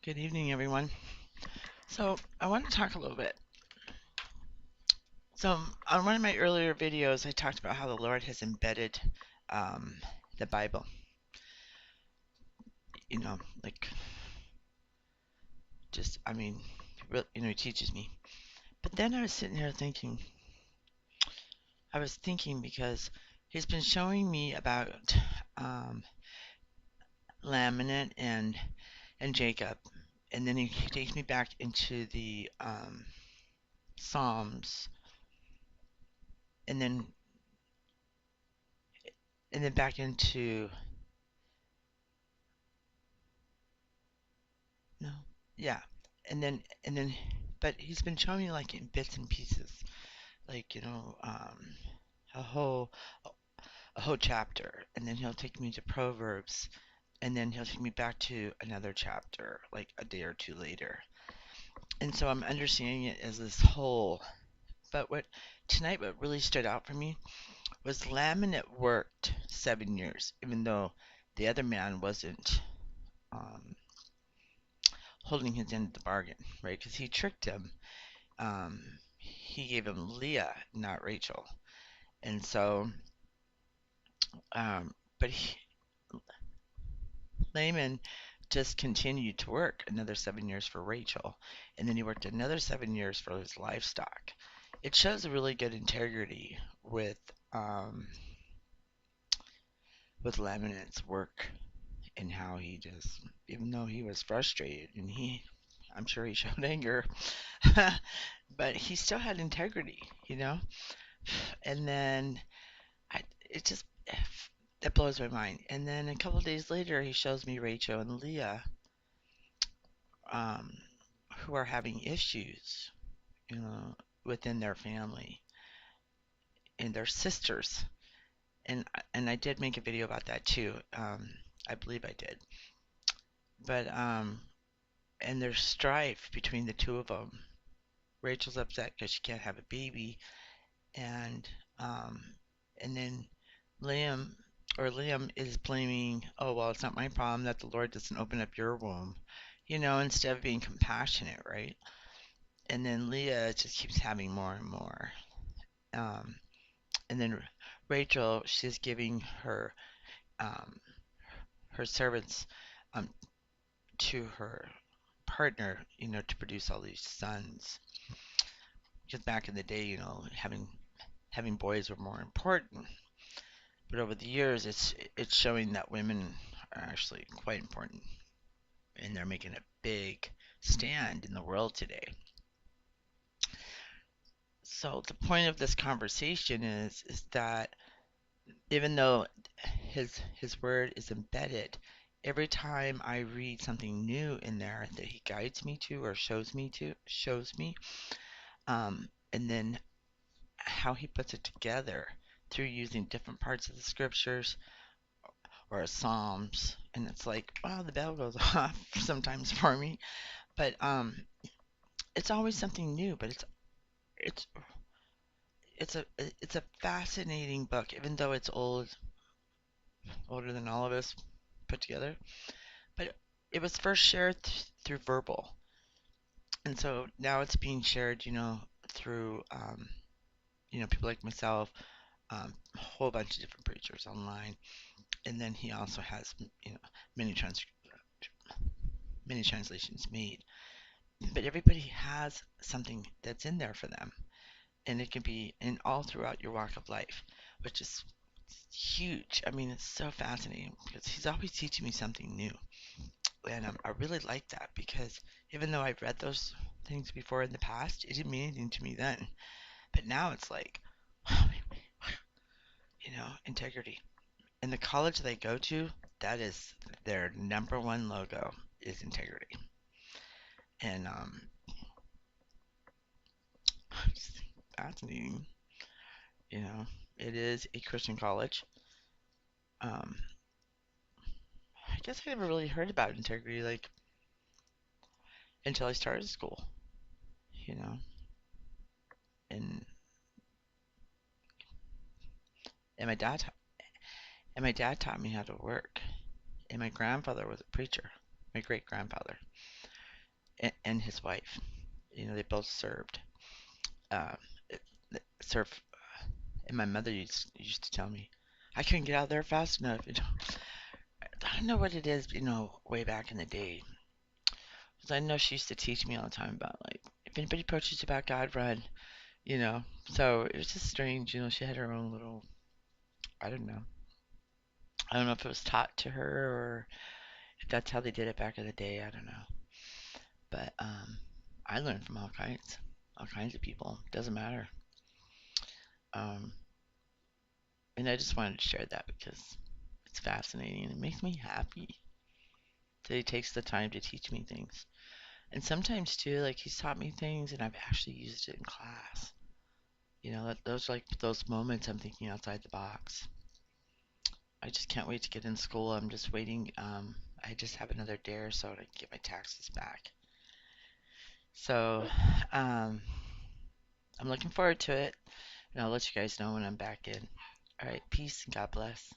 Good evening, everyone. So, I want to talk a little bit. So, on one of my earlier videos, I talked about how the Lord has embedded um, the Bible, you know, like just, I mean, He teaches me. But then I was sitting here thinking, I was thinking because He's been showing me about um, Lamanette and Jacob, and then He takes me back into the Psalms, and then back into no. Yeah. And then but he's been showing me like in bits and pieces. Like, a whole a whole chapter. And then he'll take me to Proverbs and then he'll take me back to another chapter like a day or two later. And so I'm understanding it as this whole. But what really stood out for me was Laminate worked 7 years, even though the other man wasn't um, holding his end of the bargain, right? Because he tricked him. He gave him Leah, not Rachel. And so, but Laman just continued to work another 7 years for Rachel, and then he worked another 7 years for his livestock. It shows a really good integrity um, with Laman's work and how he just, even though he was frustrated and I'm sure he showed anger, but he still had integrity. And then it just that blows my mind. And then a couple of days later, he shows me Rachel and Leah, um, who are having issues, you know, within their family and their sisters. And I did make a video about that too. I believe I did. But and there's strife between the two of them. Rachel's upset because she can't have a baby, and um, and then Liam Liam is blaming, oh well, it's not my problem that the Lord doesn't open up your womb, instead of being compassionate, right? And then Leah just keeps having more and more. Um, and then Rachel, she's giving um, her servants um, to her partner, to produce all these sons. Because back in the day, having boys were more important. But over the years, it's showing that women are actually quite important, and they're making a big stand in the world today. So the point of this conversation is that even though his word is embedded, every time I read something new in there that he guides me to or shows me, and then how he puts it together through using different parts of the scriptures or Psalms, and it's like, wow, the bell goes off sometimes for me. But it's always something new. But it's it's a it's a fascinating book, even though it's older than all of us put together. But it was first shared through verbal, and so now it's being shared, through people like myself, a whole bunch of different preachers online, and then he also has many trans many translations made. But everybody has something that's in there for them, and it can be in all throughout your walk of life, which is huge. I mean, it's so fascinating because he's always teaching me something new. And I really like that because even though I've read those things before in the past, it didn't mean anything to me then. But now it's like, integrity. In the college they go to, that is their number one logo is integrity. And it's fascinating. You know, it is a Christian college. Um, I guess I never really heard about integrity like until I started school. You know, and and my dad and my dad taught me how to work. And my grandfather was a preacher, my great grandfather. and his wife. They both served. Um, it- served, and my mother used to tell me I couldn't get out there fast enough. I don't know what it is. Way back in the day, 'cause I know she used to teach me all the time about like if anybody approaches you about God, run. So it was just strange. She had her own little. I don't know. I don't know if it was taught to her or if that's how they did it back in the day. I don't know. But I learned from all kinds of people. Doesn't matter. Um, and I just wanted to share that because it's fascinating. It makes me happy that he takes the time to teach me things. And sometimes too, like he's taught me things and I've actually used it in class. Those like those moments I'm thinking outside the box. I just can't wait to get in school. I'm just waiting. I just have another day or so to get my taxes back. So, um, I'm looking forward to it, and I'll let you guys know when I'm back in. All right, peace and God bless.